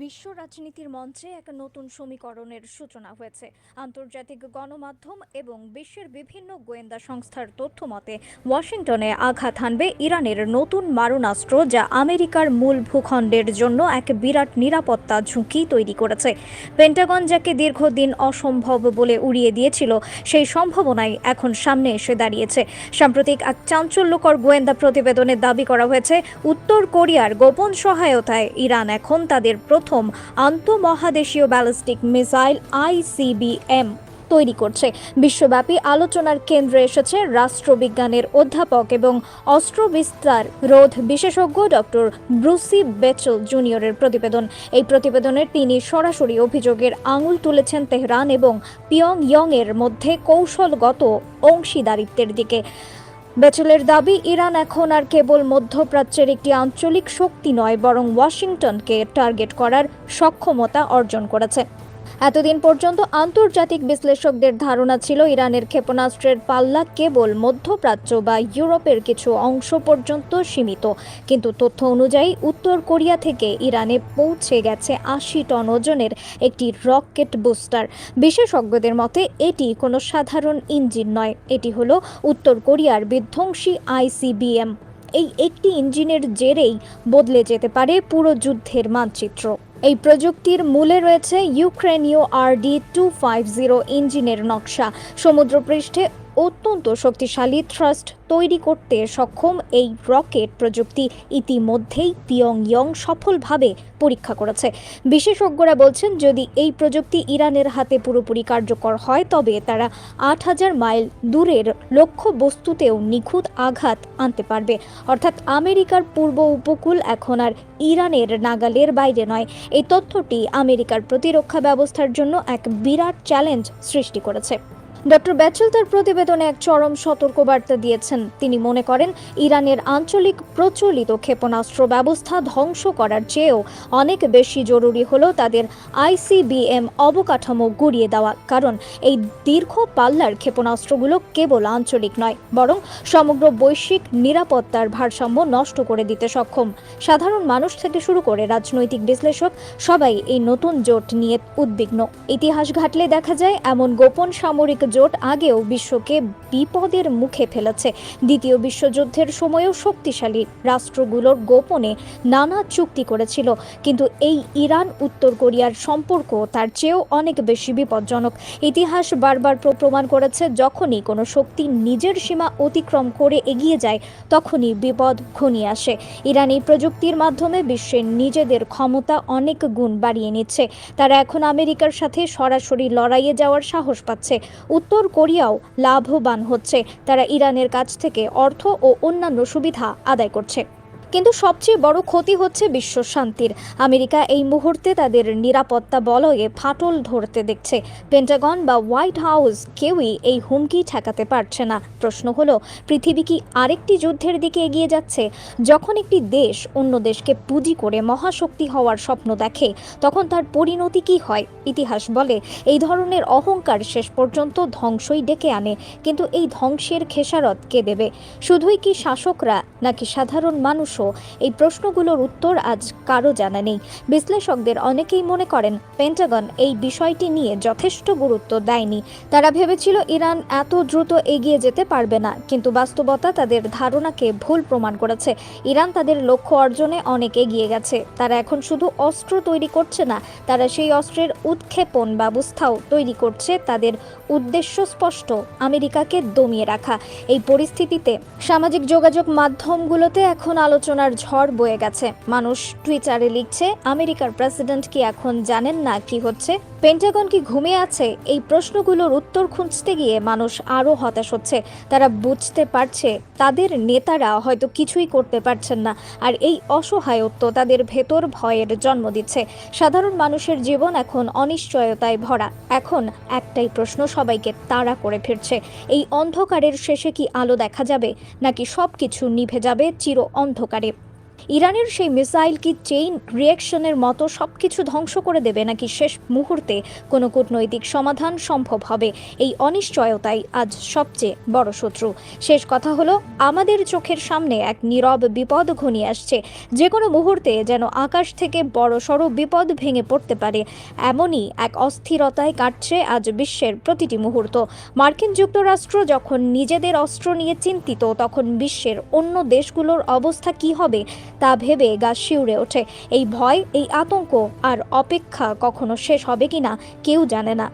বিশ্ব রাজনীতির মঞ্চে এক নতুন সমীকরণের সূচনা হয়েছে। আন্তর্জাতিক গণমাধ্যম এবং বিশ্বের বিভিন্ন গোয়েন্দা সংস্থার তথ্য মতে ওয়াশিংটনে আঘাত হানবে ইরানের নতুন মারণাস্ত্র, যা আমেরিকার মূল ভূখণ্ডের জন্য এক বিরাট নিরাপত্তা ঝুঁকি তৈরি করেছে। পেন্টাগন যাকে দীর্ঘদিন অসম্ভব বলে উড়িয়ে দিয়েছিল, সেই সম্ভাবনাই এখন সামনে এসে দাঁড়িয়েছে। সাম্প্রতিক এক চাঞ্চল্যকর গোয়েন্দা প্রতিবেদনে দাবি করা হয়েছে, উত্তর কোরিয়ার গোপন সহায়তায় ইরান এখন তাদের প্রথম আন্তঃমহাদেশীয় ব্যালিস্টিক মিসাইল ICBM তৈরি করছে। বিশ্বব্যাপী আলোচনার কেন্দ্রে এসেছে রাষ্ট্রবিজ্ঞানের অধ্যাপক এবং অস্ত্র বিস্তার রোধ বিশেষজ্ঞ ডক্টর ব্রুসি বেচেল জুনিয়রের প্রতিবেদন। এই প্রতিবেদনে তিনি সরাসরি অভিযোগের আঙুল তুলেছেন তেহরান এবং পিয়ংইয়ং এর মধ্যে কৌশলগত অংশীদারিত্বের দিকে। বেচেলের দাবি, ইরান এখন আর কেবল মধ্যপ্রাচ্যের একটি আঞ্চলিক শক্তি নয়, বরং ওয়াশিংটনকে টার্গেট করার সক্ষমতা অর্জন করেছে। এতদিন পর্যন্ত আন্তর্জাতিক বিশ্লেষকদের ধারণা ছিল ইরানের ক্ষেপণাস্ত্রের পাল্লা কেবল মধ্যপ্রাচ্য বা ইউরোপের কিছু অংশ পর্যন্ত সীমিত, কিন্তু তথ্য অনুযায়ী উত্তর কোরিয়া থেকে ইরানে পৌঁছে গেছে 80 টন ওজনের একটি রকেট বুস্টার। বিশেষজ্ঞদের মতে এটি কোনো সাধারণ ইঞ্জিন নয়, এটি হলো উত্তর কোরিয়ার বিধ্বংসী ICBM। এই একটি ইঞ্জিনের জেরেই বদলে যেতে পারে পুরো যুদ্ধের মানচিত্র। এই প্রযুক্তির মূলে রয়েছে ইউক্রেনীয় RD-250 ইঞ্জিনের নকশা। সমুদ্রপৃষ্ঠে অত্যন্ত শক্তিশালী থ্রাস্ট তৈরি করতে সক্ষম এই রকেট প্রযুক্তি ইতিমধ্যেই পিয়ংইয়ং সফলভাবে পরীক্ষা করেছে। বিশেষজ্ঞরা বলছেন, যদি এই প্রযুক্তি ইরানের হাতে পুরোপুরি কার্যকর হয়, তবে তারা 8000 মাইল দূরের লক্ষ্য বস্তুতেও নিখুঁত আঘাত আনতে পারবে। অর্থাৎ আমেরিকার পূর্ব উপকূল এখন আর ইরানের নাগালের বাইরে নয়। এই তথ্যটি আমেরিকার প্রতিরক্ষা ব্যবস্থার জন্য এক বিরাট চ্যালেঞ্জ সৃষ্টি করেছে। ডক্টর ব্যাচেল তার প্রতিবেদনে এক চরম সতর্কবার্তা দিয়েছেন। তিনি মনে করেন, ইরানের আঞ্চলিক প্রচলিত ক্ষেপণাস্ত্র ব্যবস্থা ধ্বংস করার চেয়েও অনেক বেশি জরুরি হলো তাদের ICBM অবকাঠামো গুঁড়িয়ে দেওয়া। কারণ এই দীর্ঘ পাল্লার ক্ষেপণাস্ত্রগুলো কেবল আঞ্চলিক নয়, বরং সমগ্র বৈশ্বিক নিরাপত্তার ভারসাম্য নষ্ট করে দিতে সক্ষম। সাধারণ মানুষ থেকে শুরু করে রাজনৈতিক বিশ্লেষক সবাই এই নতুন জোট নিয়ে উদ্বিগ্ন। ইতিহাস ঘাটলে দেখা যায়, এমন গোপন সামরিক জোট আগেও বিশ্বকে বিপদের মুখে ফেলেছে। দ্বিতীয় বিশ্বযুদ্ধের সময়ও শক্তিশালী রাষ্ট্রগুলোর গোপনে নানা চুক্তি করেছিল, কিন্তু এই ইরান উত্তর কোরিয়ার সম্পর্ক তার চেয়েও অনেক বেশি বিপজ্জনক। ইতিহাস বারবার প্রমাণ করেছে, যখনই কোনো শক্তি নিজের সীমা অতিক্রম করে এগিয়ে যায়, তখনই বিপদ ঘনিয়ে আসে। ইরান এই প্রযুক্তির মাধ্যমে বিশ্বের নিজেদের ক্ষমতা অনেক গুণ বাড়িয়ে নিচ্ছে। তারা এখন আমেরিকার সাথে সরাসরি লড়াইয়ে যাওয়ার সাহস পাচ্ছে। উত্তর কোরিয়াও লাভবান হচ্ছে, তারা ইরানের কাছ থেকে অর্থ ও অন্যান্য সুবিধা আদায় করছে। কিন্তু সবচেয়ে বড় ক্ষতি হচ্ছে বিশ্ব শান্তির। আমেরিকা এই মুহূর্তে তাদের নিরাপত্তা বলয়ে ফাটল ধরতে দেখছে। পেন্টাগন বা হোয়াইট হাউস কেউই এই হুমকি ঠেকাতে পারছে না। প্রশ্ন হলো, পৃথিবী কি আরেকটি যুদ্ধের দিকে এগিয়ে যাচ্ছে? যখন একটি দেশ অন্য দেশকে পুঁজি করে মহাশক্তি হওয়ার স্বপ্ন দেখে, তখন তার পরিণতি কি হয়? ইতিহাস বলে, এই ধরনের অহংকার শেষ পর্যন্ত ধ্বংসই ডেকে আনে। কিন্তু এই ধ্বংসের খেসারত কে দেবে? শুধুই কি শাসকরা, নাকি সাধারণ মানুষ? এই প্রশ্নগুলোর উত্তর আজ কারো জানা নেই। বিশ্লেষকদের অনেকেই মনে করেন, পেন্টাগন এই বিষয়টি নিয়ে যথেষ্ট গুরুত্ব দেয়নি। তারা ভেবেছিল ইরান এত দ্রুত এগিয়ে যেতে পারবে না, কিন্তু বাস্তবতা তাদের ধারণাকে ভুল প্রমাণ করেছে। ইরান তাদের লক্ষ্য অর্জনে অনেক এগিয়ে গেছে। তারা এখন শুধু অস্ত্র তৈরি করছে না, তারা সেই অস্ত্রের উৎক্ষেপণ ব্যবস্থাও তৈরি করছে। তাদের উদ্দেশ্য স্পষ্ট, আমেরিকাকে দমিয়ে রাখা। এই পরিস্থিতিতে সামাজিক যোগাযোগ মাধ্যমগুলোতে এখন আলোচনার ঝড় বয়ে গেছে। মানুষ টুইটারে লিখছে, আমেরিকার প্রেসিডেন্ট কি এখন জানেন না কি হচ্ছে? পেন্টাগন কি ঘুমিয়ে আছে? এই প্রশ্নগুলোর উত্তর খুঁজতে গিয়ে মানুষ আরও হতাশ হচ্ছে। তারা বুঝতে পারছে তাদের নেতারা হয়তো কিছুই করতে পারছেন না, আর এই অসহায়ত্ব তাদের ভেতর ভয়ের জন্ম দিচ্ছে। সাধারণ মানুষের জীবন এখন অনিশ্চয়তায় ভরা। এখন একটাই প্রশ্ন সবাইকে তাড়া করে ফিরছে, এই অন্ধকারের শেষে কি আলো দেখা যাবে, নাকি সবকিছু নিভে যাবে চির অন্ধকারে? ইরানের সেই মিসাইল কি চেইন রিঅ্যাকশনের মতো সবকিছু ধ্বংস করে দেবে, নাকি শেষ মুহূর্তে কোনো কূটনৈতিক সমাধান সম্ভব হবে? এই অনিশ্চয়তাই আজ সবচেয়ে বড় শত্রু। শেষ কথা হলো, আমাদের চোখের সামনে এক নীরব বিপদ ঘনিয়ে আসছে। যে কোনো মুহূর্তে যেন আকাশ থেকে বড়সড় বিপদ ভেঙে পড়তে পারে, এমনই এক অস্থিরতায় কাটছে আজ বিশ্বের প্রতিটি মুহূর্ত। মার্কিন যুক্তরাষ্ট্র যখন নিজেদের অস্ত্র নিয়ে চিন্তিত, তখন বিশ্বের অন্য দেশগুলোর অবস্থা কী হবে তা ভেবে গা শিউরে ওঠে। এই ভয়, এই আতঙ্ক আর অপেক্ষা কখনো শেষ হবে কিনা কেউ জানে না।